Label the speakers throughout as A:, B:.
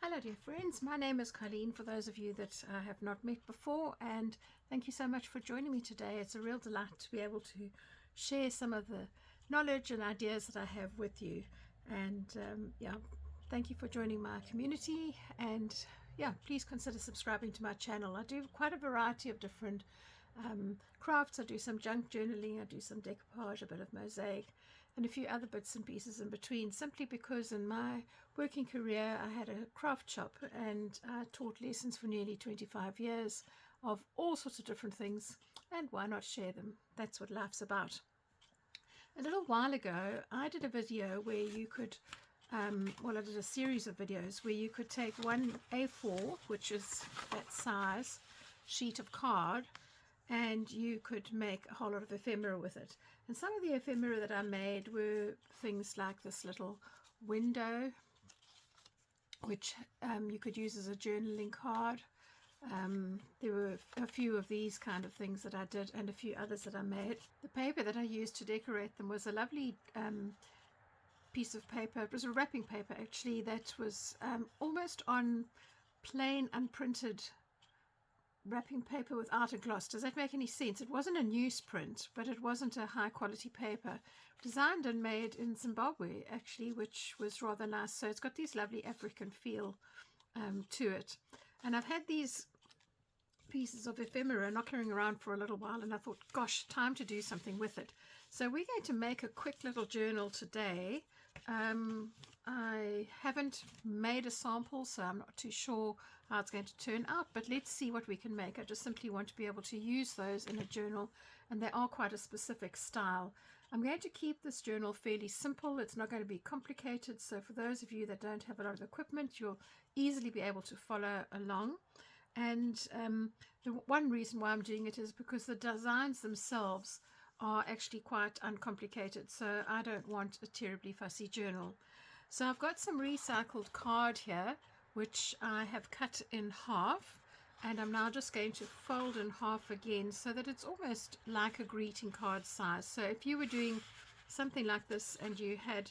A: Hello dear friends, my name is Colleen for those of you that I have not met before, and thank you so much for joining me today. It's a real delight to be able to share some of the knowledge and ideas that I have with you, and thank you for joining my community, and please consider subscribing to my channel. I do quite a variety of different crafts. I do some junk journaling, I do some decoupage, a bit of mosaic, and a few other bits and pieces in between, simply because in my working career I had a craft shop and I taught lessons for nearly 25 years of all sorts of different things, and why not share them? That's what life's about. A little while ago I did a video where you could I did a series of videos where you could take one A4, which is that size sheet of card, and you could make a whole lot of ephemera with it. And some of the ephemera that I made were things like this little window, which you could use as a journaling card. There were a few of these kind of things that I did, and a few others that I made. The paper that I used to decorate them was a lovely piece of paper. It was a wrapping paper actually, that was almost on plain unprinted wrapping paper without a gloss. Does that make any sense? It wasn't a newsprint, but it wasn't a high quality paper. Designed and made in Zimbabwe actually, which was rather nice. So it's got these lovely African feel to it. And I've had these pieces of ephemera knocking around for a little while, and I thought, gosh, time to do something with it. So we're going to make a quick little journal today. I haven't made a sample, so I'm not too sure how it's going to turn out, but let's see what we can make. I just simply want to be able to use those in a journal, and they are quite a specific style. I'm going to keep this journal fairly simple. It's not going to be complicated, so for those of you that don't have a lot of equipment, you'll easily be able to follow along. And the one reason why I'm doing it is because the designs themselves are actually quite uncomplicated, so I don't want a terribly fussy journal. So I've got some recycled card here, which I have cut in half, and I'm now just going to fold in half again so that it's almost like a greeting card size. So if you were doing something like this and you had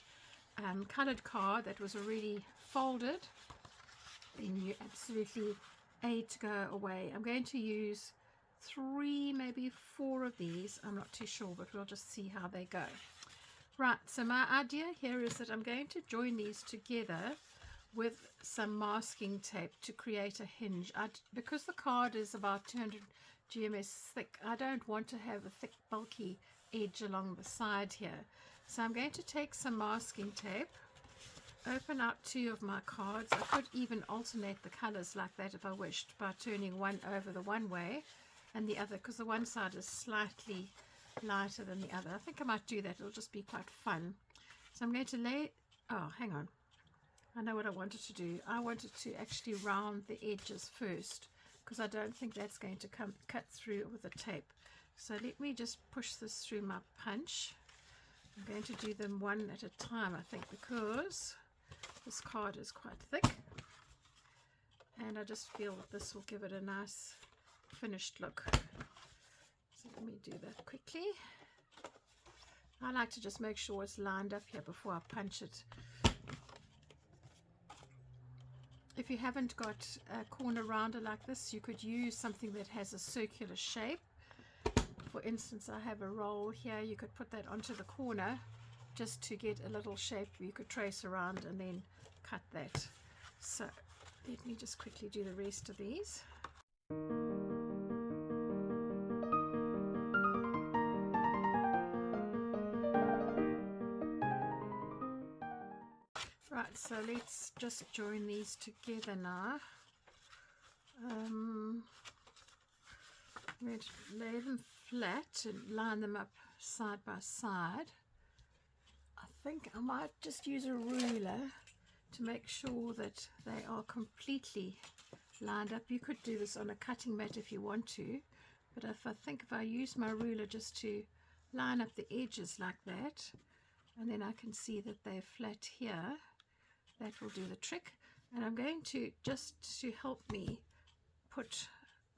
A: colored card that was already folded, then you absolutely A to go away. I'm going to use 3, maybe 4 of these. I'm not too sure, but we'll just see how they go. Right, so my idea here is that I'm going to join these together with some masking tape to create a hinge. Because the card is about 200 GMS thick, I don't want to have a thick bulky edge along the side here. So I'm going to take some masking tape, open out 2 of my cards. I could even alternate the colors like that if I wished, by turning one over the one way and the other, because the one side is slightly lighter than the other. I think I might do that. It'll just be quite fun. So I'm going to hang on, I know what I wanted to do. I wanted to actually round the edges first, because I don't think that's going to cut through with the tape. So let me just push this through my punch. I'm going to do them one at a time, I think, because this card is quite thick, and I just feel that this will give it a nice finished look. So let me do that quickly. I like to just make sure it's lined up here before I punch it. If you haven't got a corner rounder like this, you could use something that has a circular shape. For instance, I have a roll here. You could put that onto the corner just to get a little shape you could trace around and then cut that. So let me just quickly do the rest of these. Right, so let's just join these together now. I'm going to lay them flat and line them up side by side. I think I might just use a ruler to make sure that they are completely lined up. You could do this on a cutting mat if you want to, but if I use my ruler just to line up the edges like that, and then I can see that they're flat here, that will do the trick. And I'm going to, just to help me put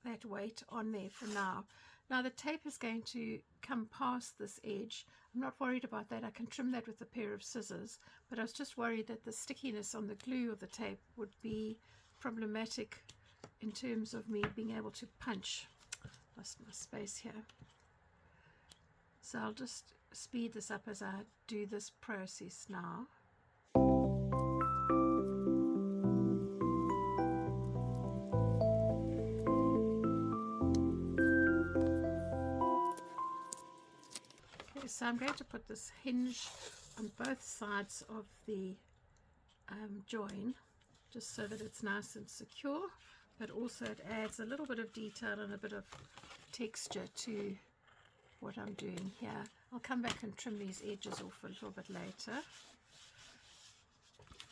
A: that weight on there for now, Now the tape is going to come past this edge. I'm not worried about that. I can trim that with a pair of scissors, but I was just worried that the stickiness on the glue of the tape would be problematic in terms of me being able to punch. Lost my space here. So I'll just speed this up as I do this process now. Okay, so I'm going to put this hinge on both sides of the join, just so that it's nice and secure, but also it adds a little bit of detail and a bit of texture to what I'm doing here. I'll come back and trim these edges off a little bit later.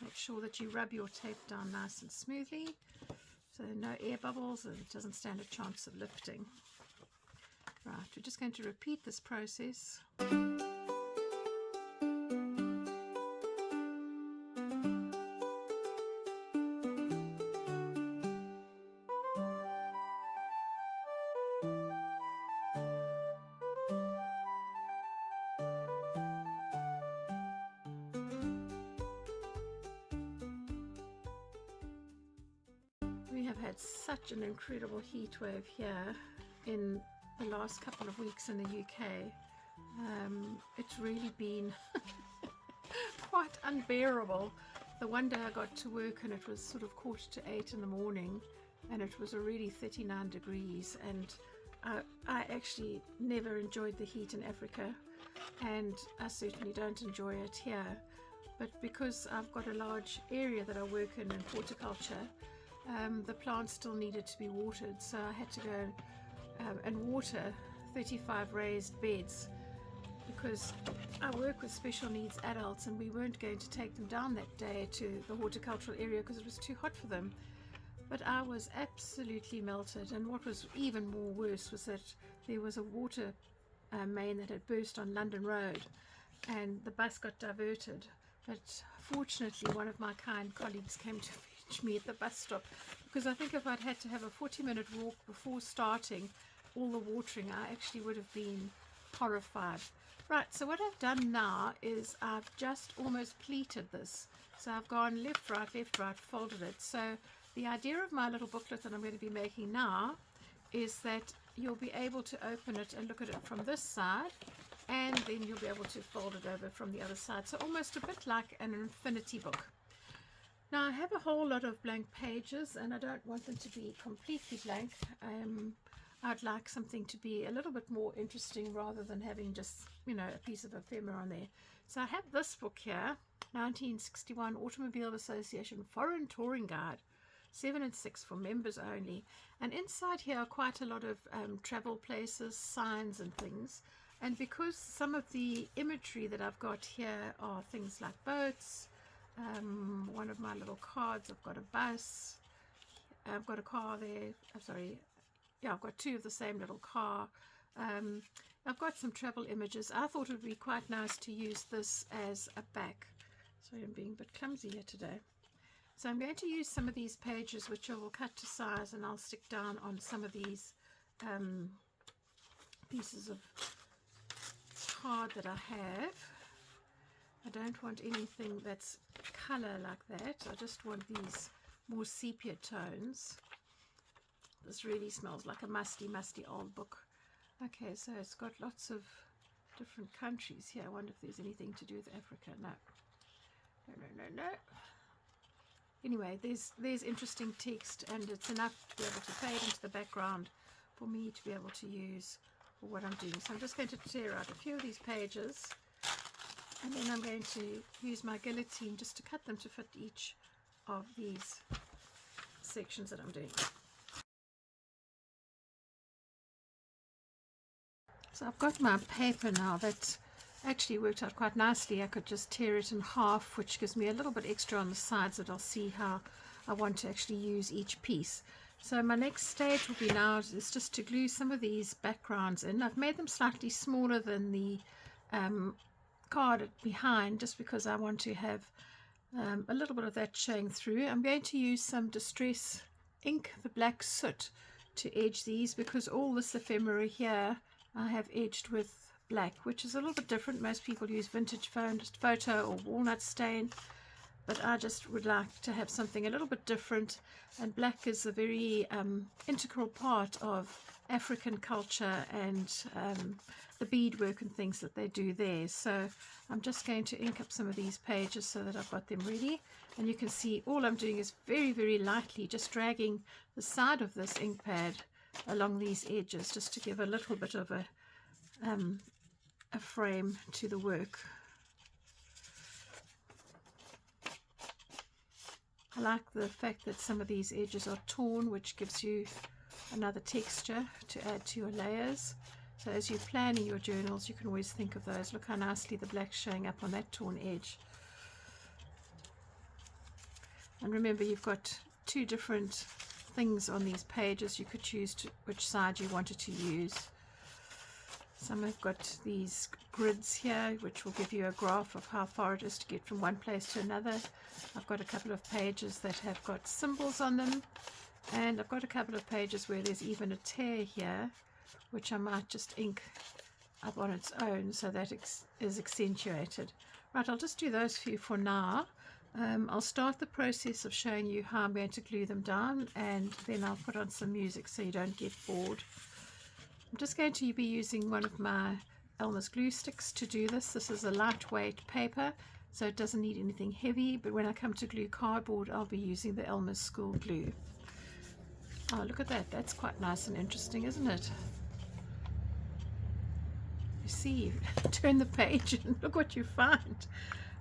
A: Make sure that you rub your tape down nice and smoothly, so no air bubbles and it doesn't stand a chance of lifting. Right, we're just going to repeat this process. We have had such an incredible heat wave here in the last couple of weeks in the UK. It's really been quite unbearable. The one day I got to work and it was sort of 7:45 in the morning and it was already 39 degrees, and I actually never enjoyed the heat in Africa, and I certainly don't enjoy it here. But because I've got a large area that I work in horticulture, the plants still needed to be watered, so I had to go and water 35 raised beds, because I work with special needs adults and we weren't going to take them down that day to the horticultural area because it was too hot for them. But I was absolutely melted, and what was even more worse was that there was a water main that had burst on London Road and the bus got diverted. But fortunately one of my kind colleagues came to fetch me at the bus stop, because I think if I'd had to have a 40-minute walk before starting all the watering, I actually would have been horrified. Right, so what I've done now is I've just almost pleated this. So I've gone left, right, folded it. So the idea of my little booklet that I'm going to be making now is that you'll be able to open it and look at it from this side, and then you'll be able to fold it over from the other side. So almost a bit like an infinity book. Now I have a whole lot of blank pages and I don't want them to be completely blank. I'd like something to be a little bit more interesting rather than having just, you know, a piece of ephemera on there. So I have this book here, 1961 Automobile Association Foreign Touring Guide, 7 and 6 for members only. And inside here are quite a lot of travel places, signs and things. And because some of the imagery that I've got here are things like boats, one of my little cards, I've got a bus, I've got a car there, I'm sorry, yeah, I've got two of the same little car. I've got some travel images. I thought it would be quite nice to use this as a back. Sorry, I'm being a bit clumsy here today. So I'm going to use some of these pages which I will cut to size, and I'll stick down on some of these pieces of card that I have. I don't want anything that's color like that. I just want these more sepia tones. This really smells like a musty old book. Okay, so it's got lots of different countries here. I wonder if there's anything to do with Africa. No. Anyway, there's interesting text, and it's enough to be able to fade into the background for me to be able to use for what I'm doing. So I'm just going to tear out a few of these pages, and then I'm going to use my guillotine just to cut them to fit each of these sections that I'm doing. So I've got my paper now that actually worked out quite nicely. I could just tear it in half, which gives me a little bit extra on the sides that I'll see how I want to actually use each piece. So my next stage will be now is just to glue some of these backgrounds in. I've made them slightly smaller than the card behind, just because I want to have a little bit of that showing through. I'm going to use some Distress ink, the black soot, to edge these, because all this ephemera here I have edged with black, which is a little bit different. Most people use vintage photo or walnut stain, but I just would like to have something a little bit different, and black is a very integral part of African culture and the beadwork and things that they do there. So I'm just going to ink up some of these pages so that I've got them ready, and you can see all I'm doing is very, very lightly just dragging the side of this ink pad along these edges, just to give a little bit of a frame to the work. I like the fact that some of these edges are torn, which gives you another texture to add to your layers. So as you're planning your journals, you can always think of those. Look how nicely the black's showing up on that torn edge. And remember, you've got two different things on these pages. You could choose which side you wanted to use. Some have got these grids here, which will give you a graph of how far it is to get from one place to another. I've got a couple of pages that have got symbols on them, and I've got a couple of pages where there's even a tear here, which I might just ink up on its own so that it is accentuated. Right, I'll just do those for you for now. I'll start the process of showing you how I'm going to glue them down, and then I'll put on some music so you don't get bored. I'm just going to be using one of my Elmer's glue sticks to do this. This is a lightweight paper, so it doesn't need anything heavy, but when I come to glue cardboard, I'll be using the Elmer's school glue. Oh, look at that. That's quite nice and interesting, isn't it? You see, turn the page and look what you find.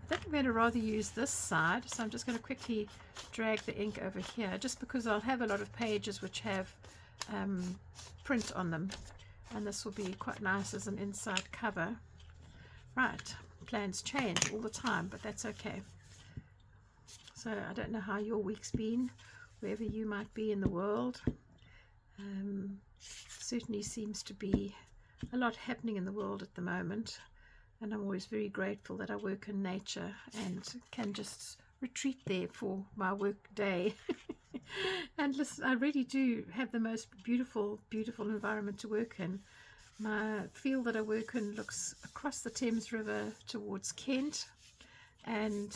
A: I think I'm going to rather use this side, so I'm just going to quickly drag the ink over here, just because I'll have a lot of pages which have print on them, and this will be quite nice as an inside cover. Right, plans change all the time, but that's okay. So I don't know how your week's been, wherever you might be in the world. Certainly seems to be a lot happening in the world at the moment, and I'm always very grateful that I work in nature and can just retreat there for my work day. And listen, I really do have the most beautiful environment to work in. My field that I work in looks across the Thames River towards Kent, and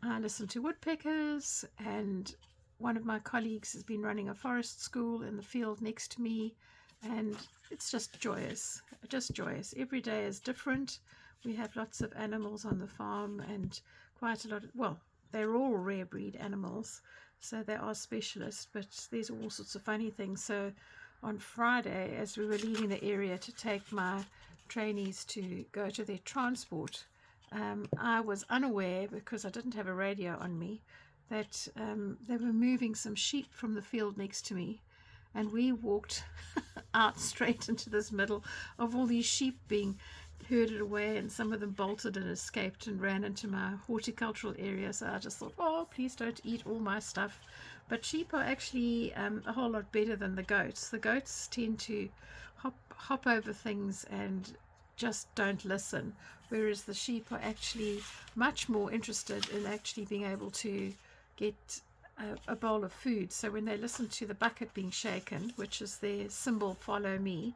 A: I listen to woodpeckers, and one of my colleagues has been running a forest school in the field next to me, and it's just joyous, just joyous. Every day is different. We have lots of animals on the farm, and quite a lot of, well, they're all rare breed animals, so they are specialists, but there's all sorts of funny things. So on Friday, as we were leaving the area to take my trainees to go to their transport, I was unaware, because I didn't have a radio on me, that they were moving some sheep from the field next to me, and we walked out straight into this middle of all these sheep being herded away, and some of them bolted and escaped and ran into my horticultural area. So I just thought, oh, please don't eat all my stuff. But sheep are actually a whole lot better than the goats. The goats tend to hop over things and just don't listen, whereas the sheep are actually much more interested in actually being able to get a bowl of food. So when they listen to the bucket being shaken, which is their symbol, follow me,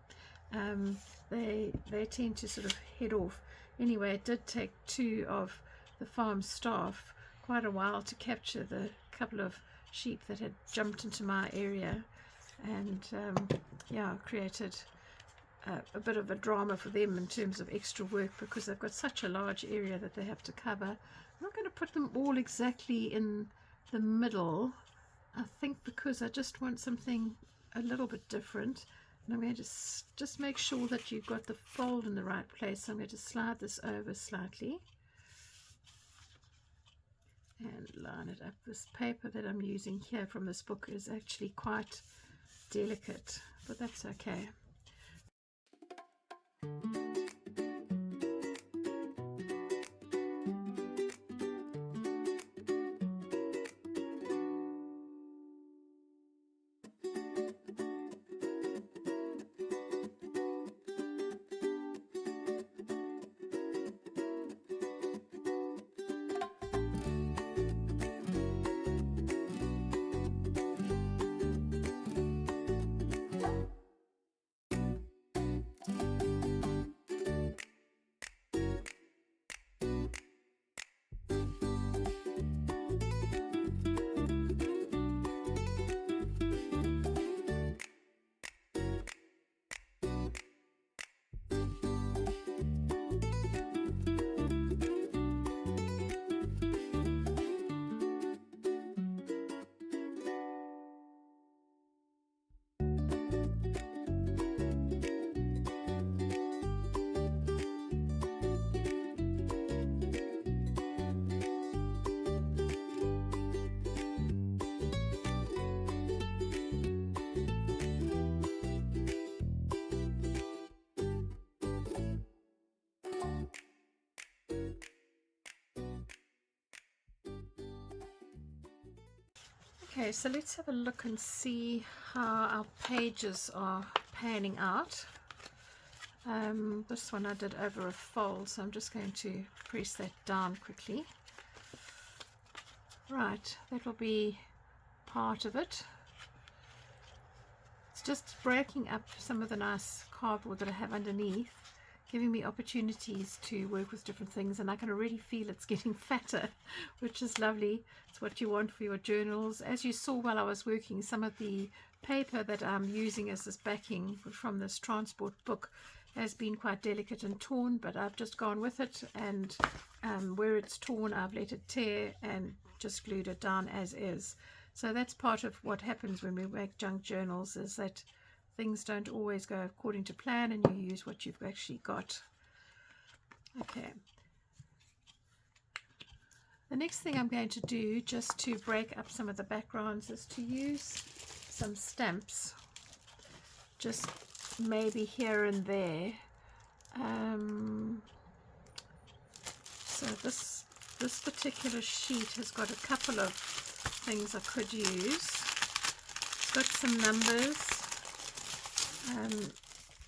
A: they tend to sort of head off. Anyway, it did take two of the farm staff quite a while to capture the couple of sheep that had jumped into my area, and yeah, created a bit of a drama for them in terms of extra work, because they've got such a large area that they have to cover. I'm not going to put them all exactly in the middle, I think, because I just want something a little bit different. And I'm going to just make sure that you've got the fold in the right place. So I'm going to slide this over slightly and line it up. This paper that I'm using here from this book is actually quite delicate, but that's okay. Okay, so let's have a look and see how our pages are panning out. This one I did over a fold, so I'm just going to press that down quickly. Right, that will be part of it. It's just breaking up some of the nice cardboard that I have underneath, giving me opportunities to work with different things, and I can already feel it's getting fatter, which is lovely. It's what you want for your journals. As you saw while I was working, some of the paper that I'm using as this backing from this transport book has been quite delicate and torn, but I've just gone with it, and where it's torn I've let it tear and just glued it down as is. So that's part of what happens when we make junk journals, is that things don't always go according to plan and you use what you've actually got. Okay. The next thing I'm going to do, just to break up some of the backgrounds, is to use some stamps, just maybe here and there. So this particular sheet has got a couple of things I could use. It's got some numbers,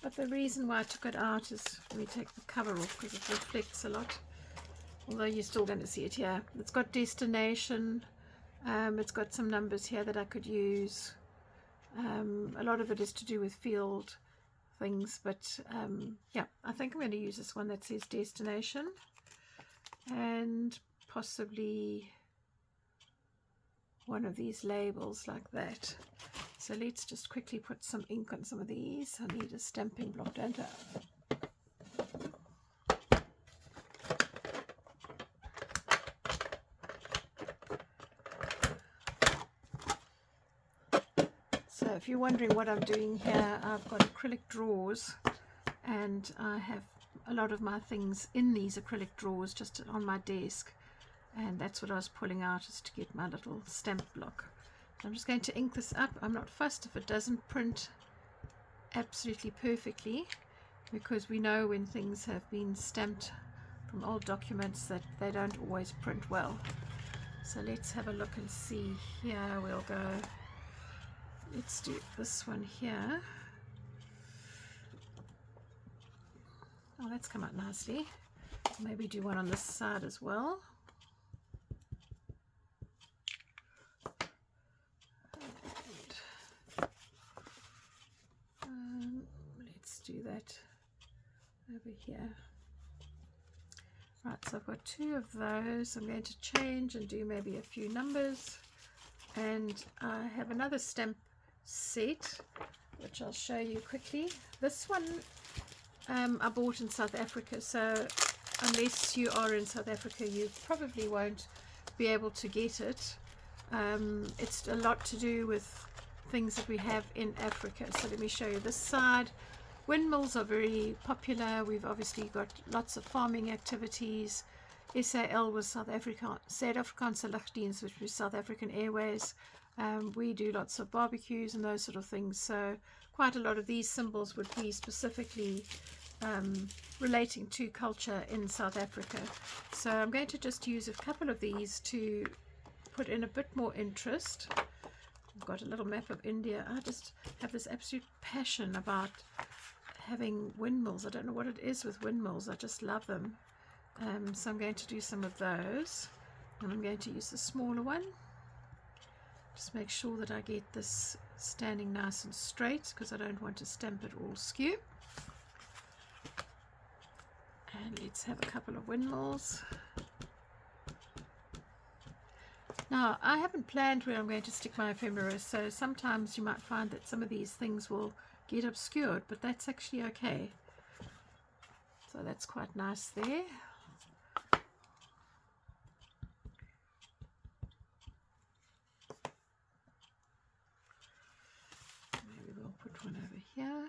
A: but the reason why I took it out is, let me take the cover off because it reflects a lot, although you're still going to see it here. It's got destination, it's got some numbers here that I could use. A lot of it is to do with field things, but yeah, I think I'm going to use this one that says destination, and possibly one of these labels like that. So let's just quickly put some ink on some of these. I need a stamping block, don't I? So if you're wondering what I'm doing here, I've got acrylic drawers, and I have a lot of my things in these acrylic drawers just on my desk, and that's what I was pulling out, is to get my little stamp block. So I'm just going to ink this up. I'm not fussed if it doesn't print absolutely perfectly, because we know when things have been stamped from old documents that they don't always print well. So let's have a look and see. Here we'll go. Let's do this one here. Oh, that's come out nicely. Maybe do one on this side as well. Let's do that over here. Right, so I've got two of those. I'm going to change and do maybe a few numbers, and I have another stamp set which I'll show you quickly. This one I bought in South Africa, so unless you are in South Africa you probably won't be able to get it. It's a lot to do with things that we have in Africa. So let me show you this side. Windmills are very popular. We've obviously got lots of farming activities. SAL was South African, Suid-Afrikaanse Lugdiens, which was South African Airways. We do lots of barbecues and those sort of things, so quite a lot of these symbols would be specifically relating to culture in South Africa. So I'm going to just use a couple of these to put in a bit more interest. I've got a little map of India. I just have this absolute passion about having windmills. I don't know what it is with windmills, I just love them. So I'm going to do some of those, and I'm going to use the smaller one. Just make sure that I get this standing nice and straight, because I don't want to stamp it all skew. And let's have a couple of windmills. Now, I haven't planned where I'm going to stick my ephemera, so sometimes you might find that some of these things will get obscured, but that's actually okay. So that's quite nice there. Maybe we'll put one over here.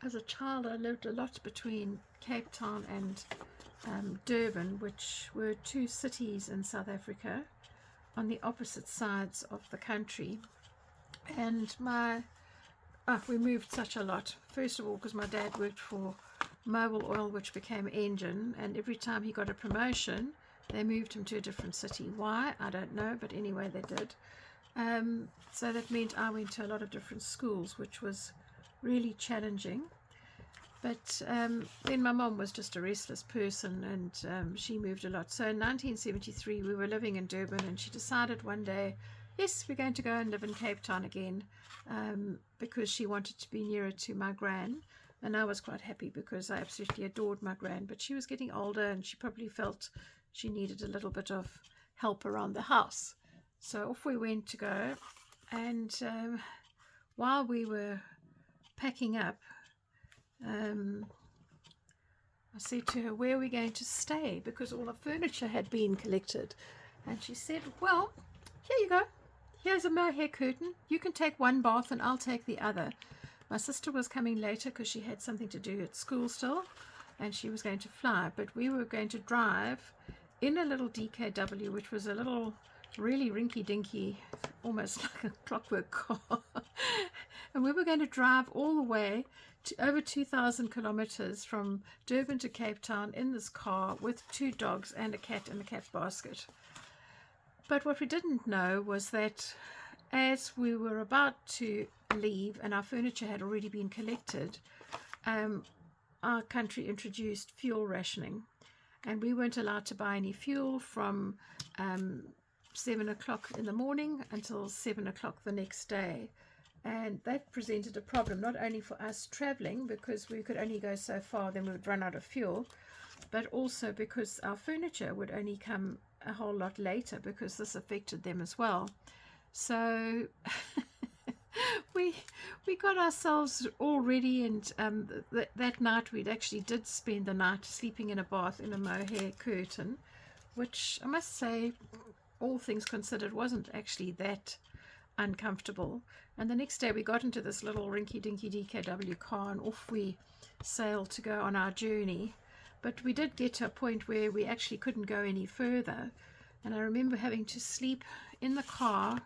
A: As a child, I lived a lot between Cape Town and Durban, which were two cities in South Africa on the opposite sides of the country. And my we moved such a lot. First of all, because my dad worked for Mobile Oil, which became Engine, and every time he got a promotion, they moved him to a different city. Why? I don't know, but anyway, they did. So that meant I went to a lot of different schools, which was really challenging. But then my mom was just a restless person, and she moved a lot. So in 1973, we were living in Durban, and she decided one day, yes, we're going to go and live in Cape Town again, because she wanted to be nearer to my gran. And I was quite happy because I absolutely adored my gran, but she was getting older and she probably felt she needed a little bit of help around the house. So off we went to go, and while we were packing up, I said to her, where are we going to stay? Because all the furniture had been collected. And she said, well, here you go. Here's a mohair curtain. You can take one bath and I'll take the other. My sister was coming later because she had something to do at school still, and she was going to fly. But we were going to drive in a little DKW, which was a little really rinky-dinky, almost like a clockwork car. And we were going to drive all the way to over 2,000 kilometers from Durban to Cape Town in this car with 2 dogs and a cat in the cat basket. But what we didn't know was that as we were about to leave and our furniture had already been collected, our country introduced fuel rationing, and we weren't allowed to buy any fuel from 7 o'clock in the morning until 7 o'clock the next day. And that presented a problem, not only for us traveling, because we could only go so far, then we would run out of fuel, but also because our furniture would only come a whole lot later, because this affected them as well. So we got ourselves all ready, and that night we actually did spend the night sleeping in a bath in a mohair curtain, which I must say, all things considered, wasn't actually that uncomfortable. And the next day we got into this little rinky-dinky DKW car, and off we sailed to go on our journey. But we did get to a point where we actually couldn't go any further, and I remember having to sleep in the car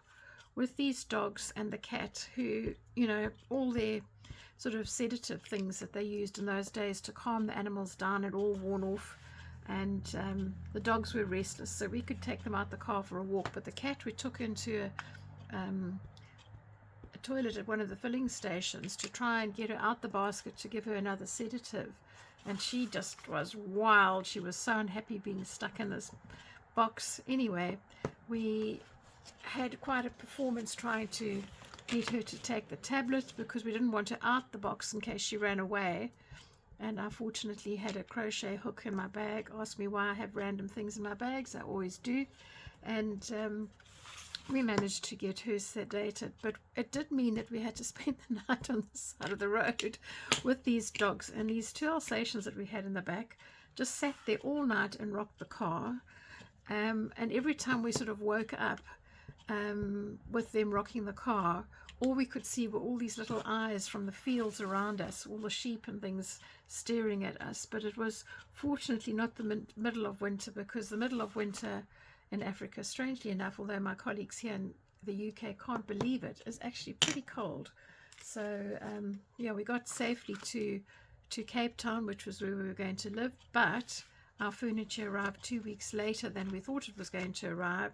A: with these dogs and the cat, who, you know, all their sort of sedative things that they used in those days to calm the animals down had all worn off, and the dogs were restless, so we could take them out the car for a walk. But the cat we took into a toilet at one of the filling stations to try and get her out the basket to give her another sedative, and she just was wild. She was so unhappy being stuck in this box. Anyway, we had quite a performance trying to get her to take the tablet, because we didn't want her out the box in case she ran away. And I fortunately had a crochet hook in my bag. Ask me why I have random things in my bags, I always do. And we managed to get her sedated, but it did mean that we had to spend the night on the side of the road with these dogs, and these 2 Alsatians that we had in the back just sat there all night and rocked the car. And every time we sort of woke up with them rocking the car, all we could see were all these little eyes from the fields around us, all the sheep and things staring at us. But it was fortunately not the middle of winter, because the middle of winter in Africa, strangely enough, although my colleagues here in the UK can't believe it, is actually pretty cold. So yeah, we got safely to Cape Town, which was where we were going to live, but our furniture arrived 2 weeks later than we thought it was going to arrive.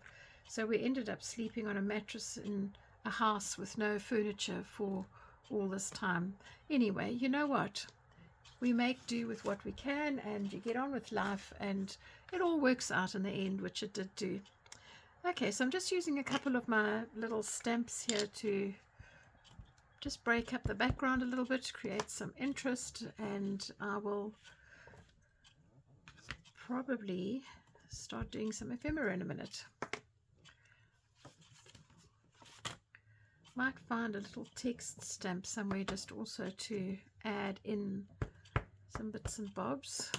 A: So we ended up sleeping on a mattress in a house with no furniture for all this time. Anyway, you know what? We make do with what we can, and you get on with life, and it all works out in the end, which it did do. Okay, so I'm just using a couple of my little stamps here to just break up the background a little bit, to create some interest, and I will probably start doing some ephemera in a minute. Might find a little text stamp somewhere just also to add in some bits and bobs.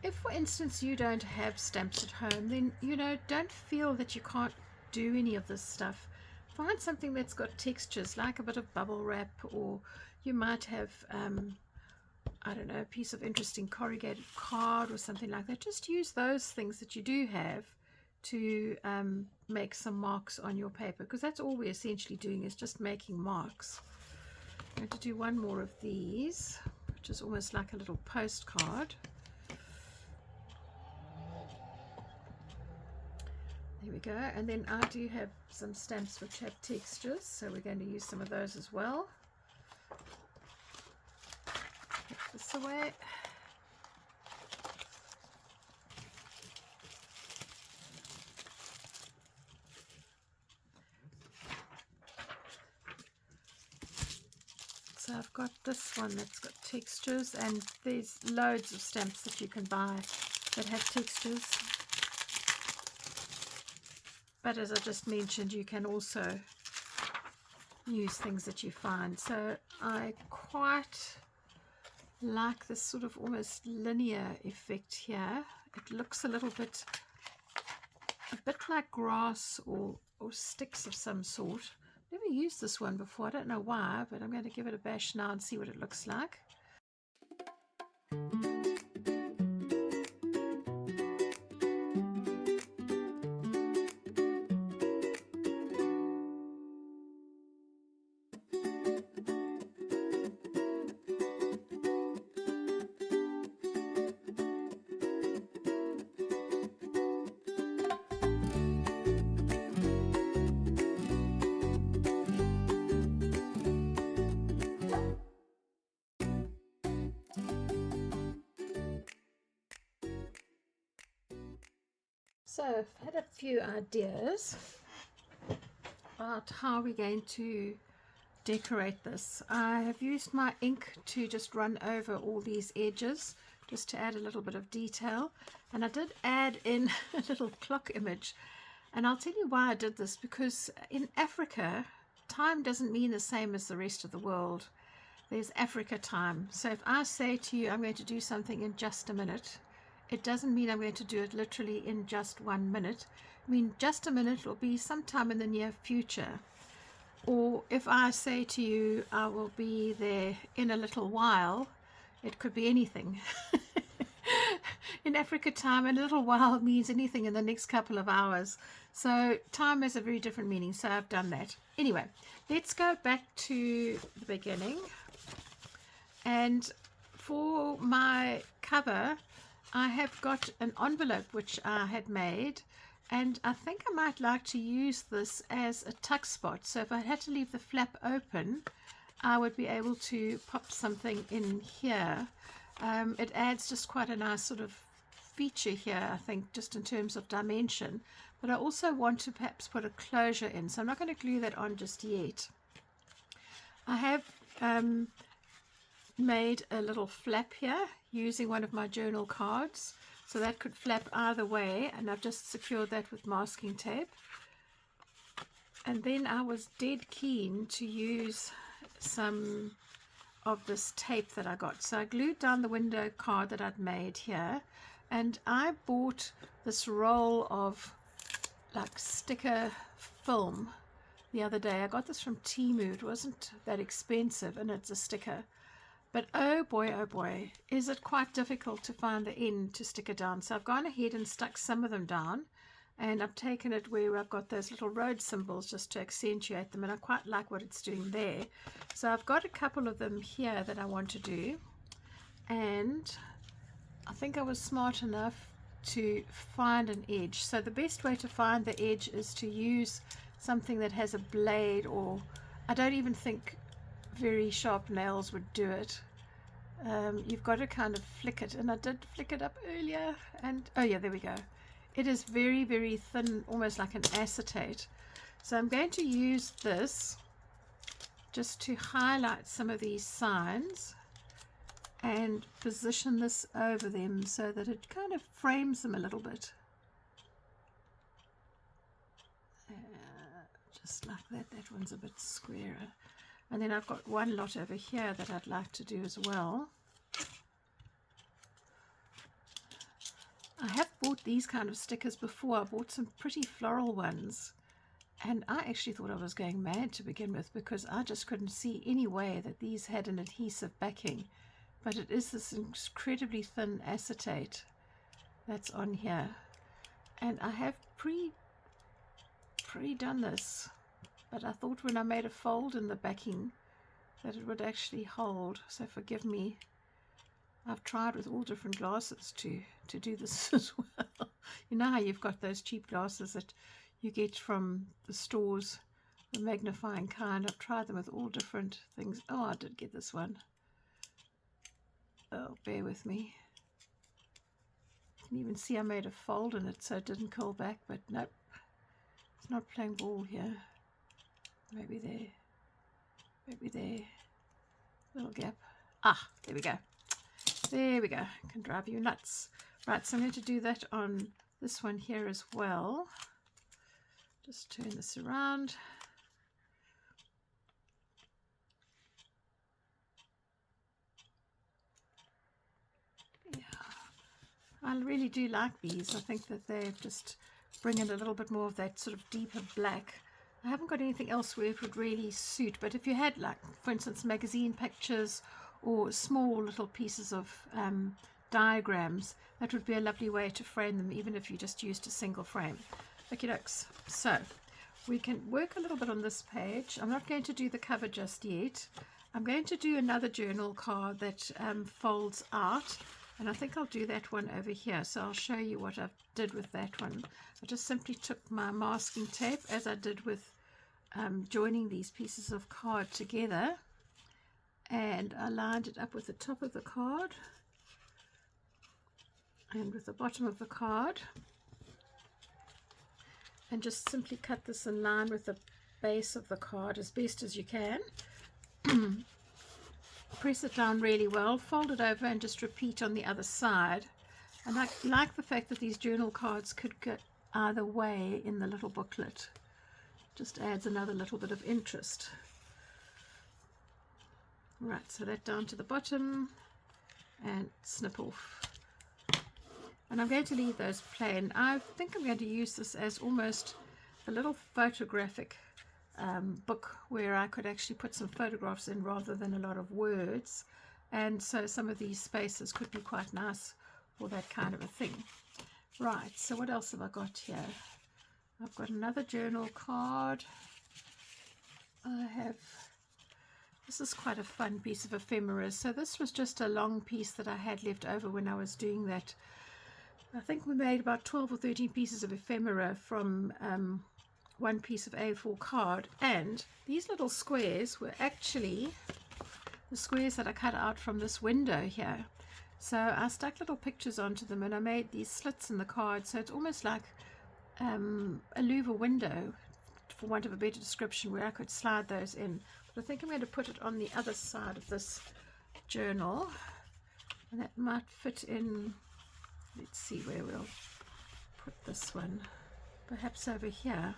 A: If, for instance, you don't have stamps at home, then, you know, don't feel that you can't do any of this stuff. Find something that's got textures, like a bit of bubble wrap, or you might have I don't know, a piece of interesting corrugated card or something like that. Just use those things that you do have to make some marks on your paper, because that's all we're essentially doing, is just making marks. I'm going to do one more of these, which is almost like a little postcard. There we go. And then I do have some stamps which have textures, so we're going to use some of those as well. Put this away. So I've got this one that's got textures, and there's loads of stamps that you can buy that have textures. But as I just mentioned, you can also use things that you find. So I quite like this sort of almost linear effect here. It looks a bit like grass or sticks of some sort. Never used this one before, I don't know why, but I'm going to give it a bash now and see what it looks like. So I've had a few ideas about how we're going to decorate this. I have used my ink to just run over all these edges just to add a little bit of detail, and I did add in a little clock image, and I'll tell you why I did this, because in Africa time doesn't mean the same as the rest of the world. There's Africa time. So if I say to you I'm going to do something in just a minute, it doesn't mean I'm going to do it literally in just 1 minute. I mean, just a minute will be sometime in the near future. Or if I say to you I will be there in a little while, it could be anything. In Africa time, a little while means anything in the next couple of hours. So time has a very different meaning, so I've done that. Anyway, let's go back to the beginning. And for my cover, I have got an envelope which I had made, and I think I might like to use this as a tuck spot. So if I had to leave the flap open, I would be able to pop something in here. It adds just quite a nice sort of feature here, I think, just in terms of dimension. But I also want to perhaps put a closure in, so I'm not going to glue that on just yet. I have made a little flap here using one of my journal cards, so that could flap either way, and I've just secured that with masking tape. And then I was dead keen to use some of this tape that I got, so I glued down the window card that I'd made here, and I bought this roll of like sticker film the other day. I got this from Temu. It wasn't that expensive, and it's a sticker. But oh boy, is it quite difficult to find the end to stick it down. So I've gone ahead and stuck some of them down, and I've taken it where I've got those little road symbols just to accentuate them, and I quite like what it's doing there. So I've got a couple of them here that I want to do, and I think I was smart enough to find an edge. So the best way to find the edge is to use something that has a blade, or I don't even think very sharp nails would do it. You've got to kind of flick it, and I did flick it up earlier, and oh yeah, there we go. It is very, very thin, almost like an acetate. So I'm going to use this just to highlight some of these signs and position this over them so that it kind of frames them a little bit. Just like that. That one's a bit squarer. And then I've got one lot over here that I'd like to do as well. I have bought these kind of stickers before. I bought some pretty floral ones, and I actually thought I was going mad to begin with, because I just couldn't see any way that these had an adhesive backing. but it is this incredibly thin acetate that's on here, and I have pre-done this, but I thought when I made a fold in the backing that it would actually hold, so forgive me. I've tried with all different glasses to do this as well. You know how you've got those cheap glasses that you get from the stores, the magnifying kind. I've tried them with all different things. Oh, I did get this one. Oh, bear with me. You can even see I made a fold in it so it didn't curl back, but nope, it's not playing ball here. Maybe there, maybe there, little gap. Ah, there we go. There we go. Can drive you nuts. Right, so I'm going to do that on this one here as well. Just turn this around. Yeah, I really do like these. I think that they just bring in a little bit more of that sort of deeper black. I haven't got anything else where it would really suit, but if you had, like, for instance, magazine pictures or small little pieces of diagrams, that would be a lovely way to frame them, even if you just used a single frame. Okie dokes. So we can work a little bit on this page. I'm not going to do the cover just yet. I'm going to do another journal card that folds out, and I think I'll do that one over here. So I'll show you what I did with that one. I just simply took my masking tape, as I did with joining these pieces of card together, and I lined it up with the top of the card and with the bottom of the card, and just simply cut this in line with the base of the card as best as you can. Press it down really well, fold it over, and just repeat on the other side. And I like the fact that these journal cards could go either way in the little booklet. Just adds another little bit of interest. Right, so that down to the bottom and snip off. And I'm going to leave those plain. I think I'm going to use this as almost a little photographic book where I could actually put some photographs in rather than a lot of words. And so some of these spaces could be quite nice for that kind of a thing. Right, so what else have I got here? I've got another journal card. This is quite a fun piece of ephemera. So this was just a long piece that I had left over when I was doing that. I think we made about 12 or 13 pieces of ephemera from one piece of A4 card, and these little squares were actually the squares that I cut out from this window here. So I stuck little pictures onto them, and I made these slits in the card, so it's almost like a louver window, for want of a better description, where I could slide those in. But I think I'm going to put it on the other side of this journal, and that might fit in. Let's see where we'll put this one. Perhaps over here.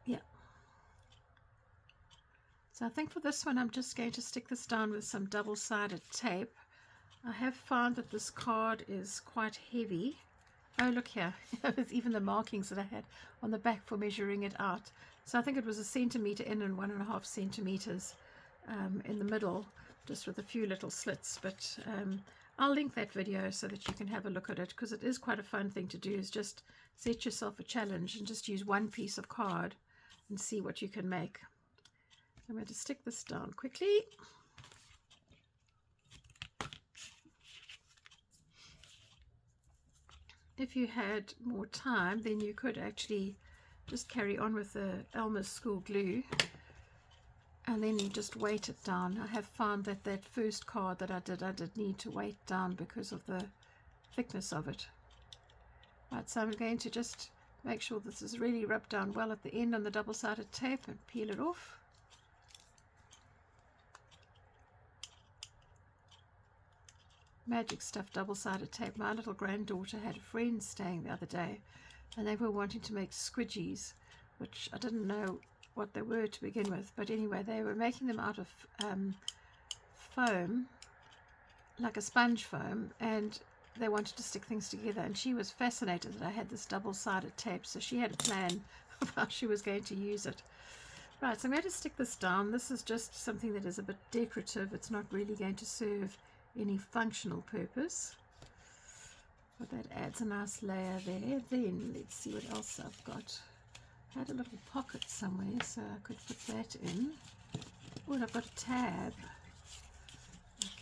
A: Yeah. So I think for this one I'm just going to stick this down with some double-sided tape. I have found that this card is quite heavy. Oh, look here, with even the markings that I had on the back for measuring it out. So I think it was 1 centimeter in and 1.5 centimeters in the middle, just with a few little slits. But I'll link that video so that you can have a look at it, because it is quite a fun thing to do, is just set yourself a challenge and just use one piece of card and see what you can make. I'm going to stick this down quickly. If you had more time, then you could actually just carry on with the Elmer's School glue, and then you just weight it down. I have found that that first card that I did need to weight down because of the thickness of it. Right, so I'm going to just make sure this is really rubbed down well at the end on the double-sided tape and peel it off. Magic stuff, double-sided tape. My little granddaughter had a friend staying the other day, and they were wanting to make squidgies, which I didn't know what they were to begin with, but anyway, they were making them out of foam, like a sponge foam, and they wanted to stick things together, and she was fascinated that I had this double-sided tape, so she had a plan of how she was going to use it. Right, so I'm going to stick this down. This is just something that is a bit decorative. It's not really going to serve any functional purpose. But that adds a nice layer there. Then let's see what else I've got. I had a little pocket somewhere, so I could put that in. Oh, and I've got a tab.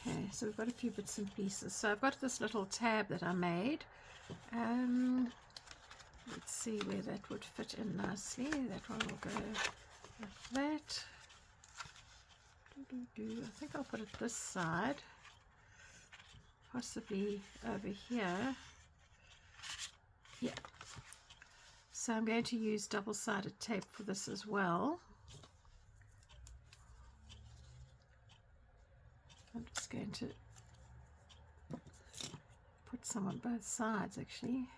A: Okay, so we've got a few bits and pieces. So I've got this little tab that I made. Let's see where that would fit in nicely. That one will go like that. I think I'll put it this side, possibly over here. Yeah. So I'm going to use double-sided tape for this as well. I'm just going to put some on both sides actually,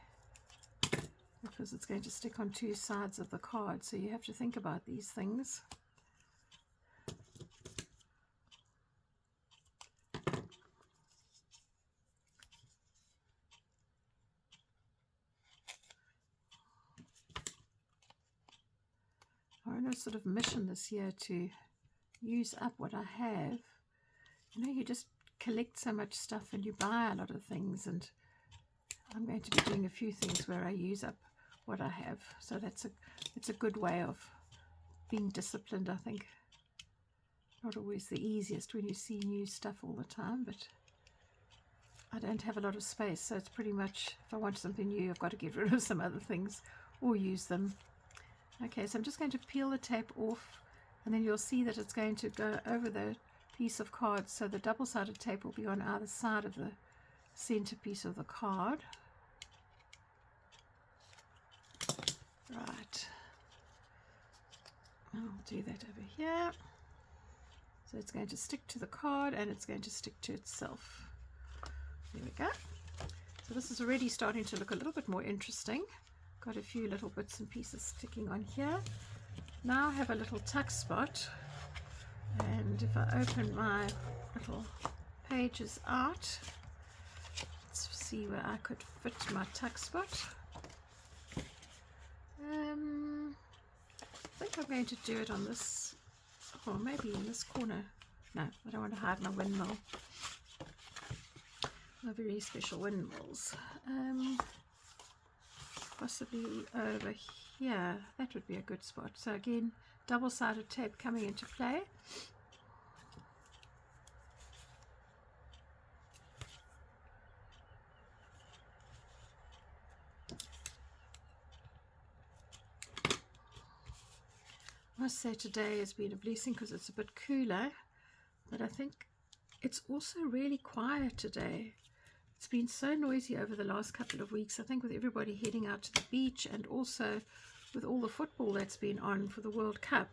A: because it's going to stick on two sides of the card, so you have to think about these things. I want to sort of mission this year to use up what I have. You know, you just collect so much stuff and you buy a lot of things, and I'm going to be doing a few things where I use up what I have. So it's a good way of being disciplined, I think. Not always the easiest when you see new stuff all the time, but I don't have a lot of space, so it's pretty much, if I want something new, I've got to get rid of some other things or use them. Okay, so I'm just going to peel the tape off, and then you'll see that it's going to go over the piece of card, so the double-sided tape will be on either side of the centerpiece of the card. Right, I'll do that over here. So it's going to stick to the card and it's going to stick to itself. There we go. So this is already starting to look a little bit more interesting. Got a few little bits and pieces sticking on here. Now I have a little tuck spot, and if I open my little pages out, let's see where I could fit my tuck spot. I think I'm going to do it on this, or maybe in this corner. No, I don't want to hide my windmill. My very special windmills. Possibly over here. That would be a good spot. So again, double-sided tape coming into play. I must say today has been a blessing because it's a bit cooler, but I think it's also really quiet today. It's been so noisy over the last couple of weeks, I think, with everybody heading out to the beach, and also with all the football that's been on for the World Cup.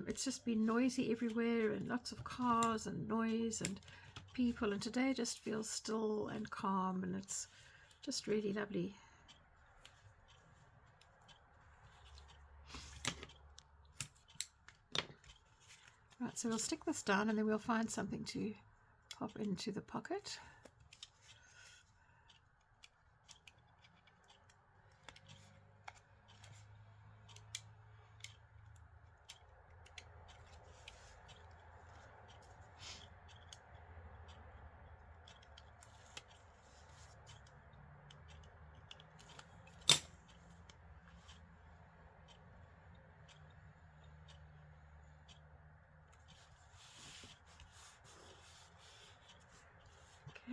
A: It's just been noisy everywhere, and lots of cars and noise and people, and today just feels still and calm, and it's just really lovely. Right, so we'll stick this down and then we'll find something to pop into the pocket.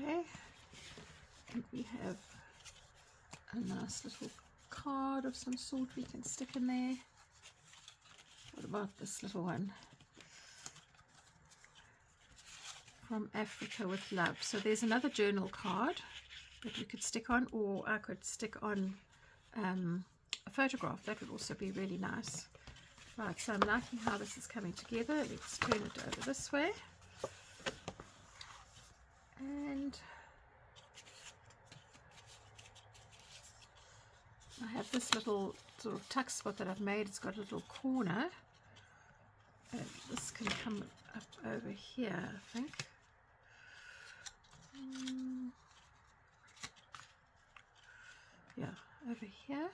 A: Okay, and we have a nice little card of some sort we can stick in there. What about this little one? From Africa with love. So there's another journal card that we could stick on, or I could stick on a photograph. That would also be really nice. Right, so I'm liking how this is coming together. Let's turn it over this way. And I have this little sort of tuck spot that I've made. It's got a little corner, and this can come up over here, I think. Yeah, over here.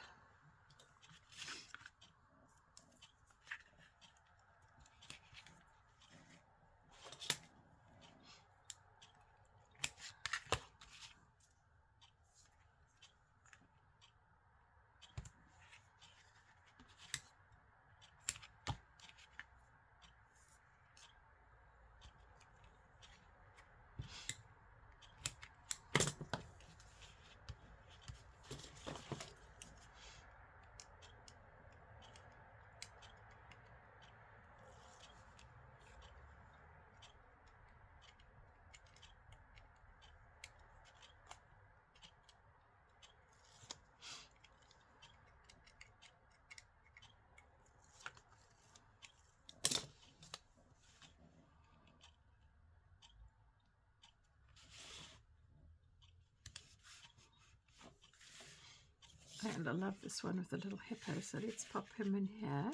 A: And I love this one with the little hippo, so let's pop him in here.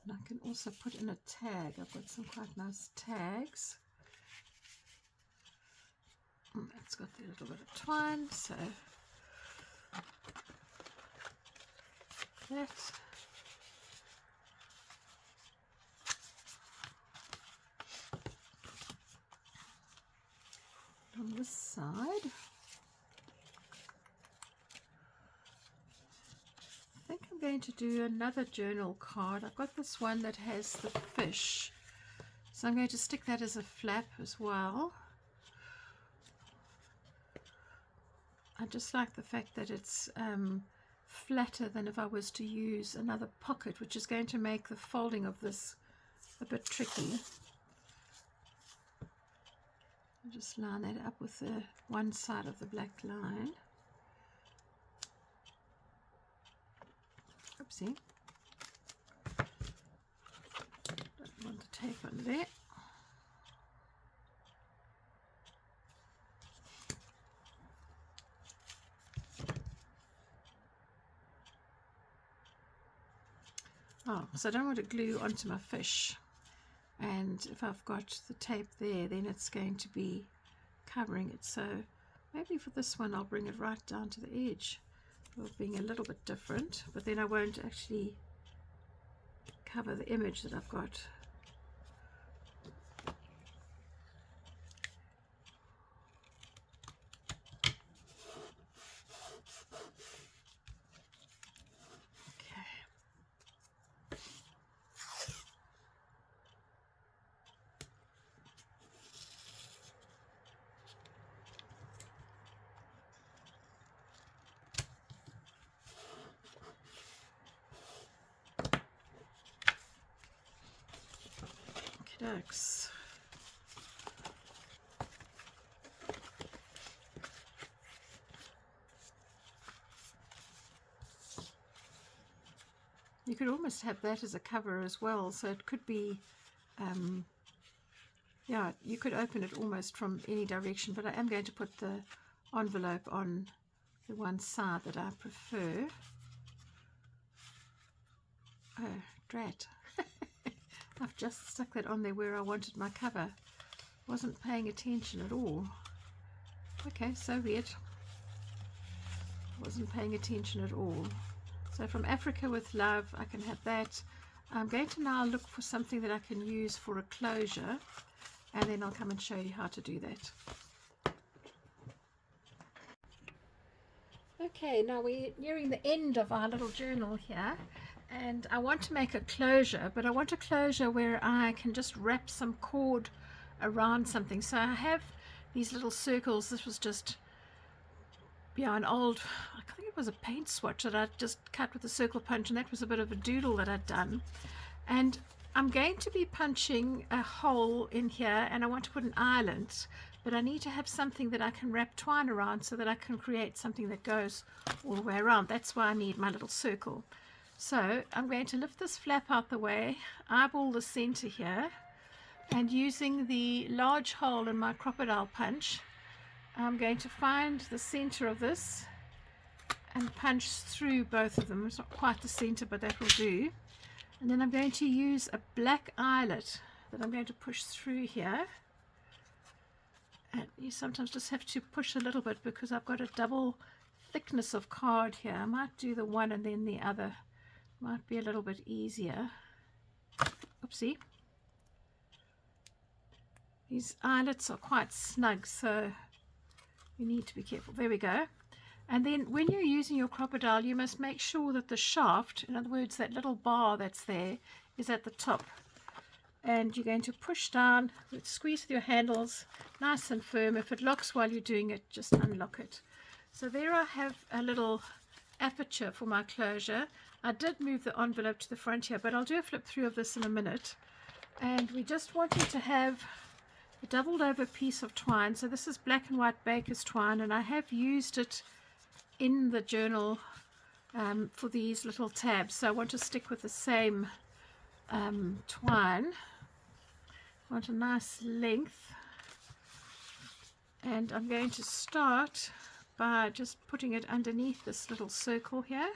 A: And I can also put in a tag. I've got some quite nice tags. It's got a little bit of twine, so that. On this side, I think I'm going to do another journal card. I've got this one that has the fish, so I'm going to stick that as a flap as well. I just like the fact that it's flatter than if I was to use another pocket, which is going to make the folding of this a bit tricky. I'll just line that up with the one side of the black line. Oopsie. Don't want the tape on there. Oh, so I don't want to glue onto my fish, and if I've got the tape there, then it's going to be covering it. So maybe for this one I'll bring it right down to the edge, being a little bit different, but then I won't actually cover the image that I've got. Ducks. You could almost have that as a cover as well, so it could be yeah, you could open it almost from any direction, but I am going to put the envelope on the one side that I prefer. Oh, drat. I've just stuck that on there where I wanted my cover. Wasn't paying attention at all. Okay, so weird. Wasn't paying attention at all. So from Africa with Love, I can have that. I'm going to now look for something that I can use for a closure, and then I'll come and show you how to do that. Okay, now we're nearing the end of our little journal here. And I want to make a closure, but I want a closure where I can just wrap some cord around something. So I have these little circles. This was just, yeah, an old, I think it was a paint swatch that I just cut with a circle punch, and that was a bit of a doodle that I'd done. And I'm going to be punching a hole in here, and I want to put an eyelet, but I need to have something that I can wrap twine around so that I can create something that goes all the way around. That's why I need my little circle. So I'm going to lift this flap out the way, eyeball the center here, and using the large hole in my crocodile punch, I'm going to find the center of this and punch through both of them. It's not quite the center, but that will do. And then I'm going to use a black eyelet that I'm going to push through here. And you sometimes just have to push a little bit because I've got a double thickness of card here. I might do the one and then the other. Might be a little bit easier. Oopsie. These eyelets are quite snug, so you need to be careful. There we go. And then when you're using your crocodile, you must make sure that the shaft, in other words, that little bar that's there, is at the top. And you're going to push down, squeeze with your handles, nice and firm. If it locks while you're doing it, just unlock it. So there I have a little aperture for my closure. I did move the envelope to the front here, but I'll do a flip through of this in a minute. And we just wanted to have a doubled over piece of twine. So this is black and white baker's twine, and I have used it in the journal for these little tabs. So I want to stick with the same twine. I want a nice length, and I'm going to start by just putting it underneath this little circle here.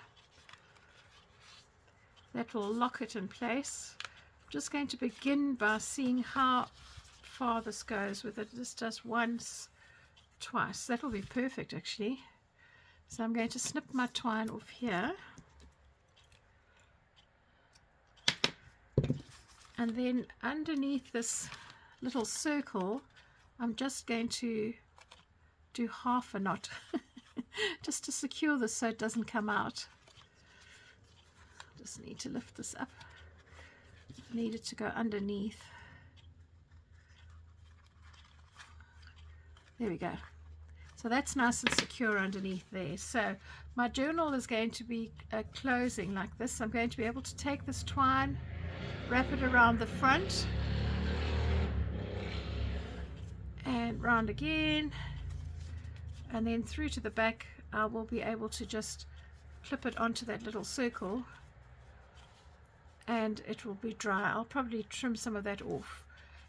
A: That will lock it in place. I'm just going to begin by seeing how far this goes with it. This does once, twice. That will be perfect actually. So I'm going to snip my twine off here. And then underneath this little circle, I'm just going to do half a knot just to secure this so it doesn't come out. Just need to lift this up. I need it to go underneath. There we go. So that's nice and secure underneath there. So my journal is going to be closing like this. I'm going to be able to take this twine, wrap it around the front and round again, and then through to the back. I will be able to just clip it onto that little circle and it will be dry. I'll probably trim some of that off.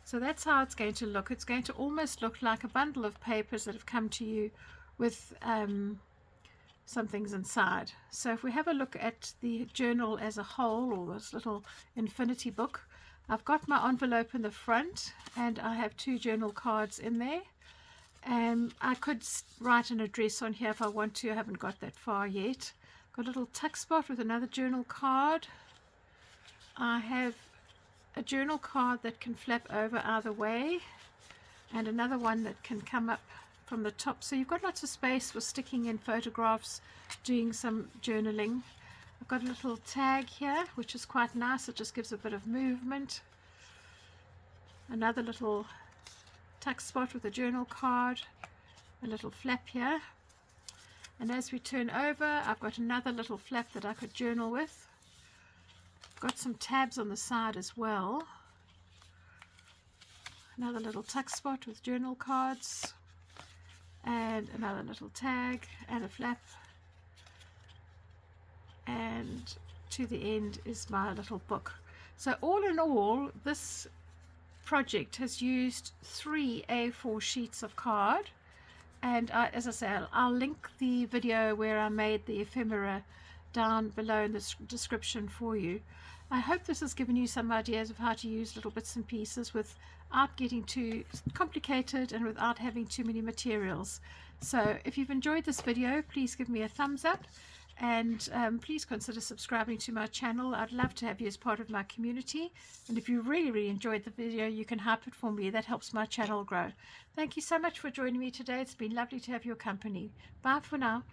A: So that's how it's going to look. It's going to almost look like a bundle of papers that have come to you with some things inside. So if we have a look at the journal as a whole, or this little infinity book, I've got my envelope in the front and I have 2 journal cards in there. I could write an address on here if I want to. I haven't got that far yet. Got a little tuck spot with another journal card. I have a journal card that can flap over either way, and another one that can come up from the top. So you've got lots of space for sticking in photographs, doing some journaling. I've got a little tag here, which is quite nice. It just gives a bit of movement. Another little tuck spot with a journal card, a little flap here. And as we turn over, I've got another little flap that I could journal with. Got some tabs on the side as well. Another little tuck spot with journal cards, and another little tag and a flap, and to the end is my little book. So all in all, this project has used 3 A4 sheets of card, and as I say, I'll link the video where I made the ephemera down below in the description for you. I hope this has given you some ideas of how to use little bits and pieces without getting too complicated and without having too many materials. So if you've enjoyed this video, please give me a thumbs up, and please consider subscribing to my channel. I'd love to have you as part of my community, and if you really enjoyed the video, you can hype it for me. That helps my channel grow. Thank you so much for joining me today. It's been lovely to have your company. Bye for now.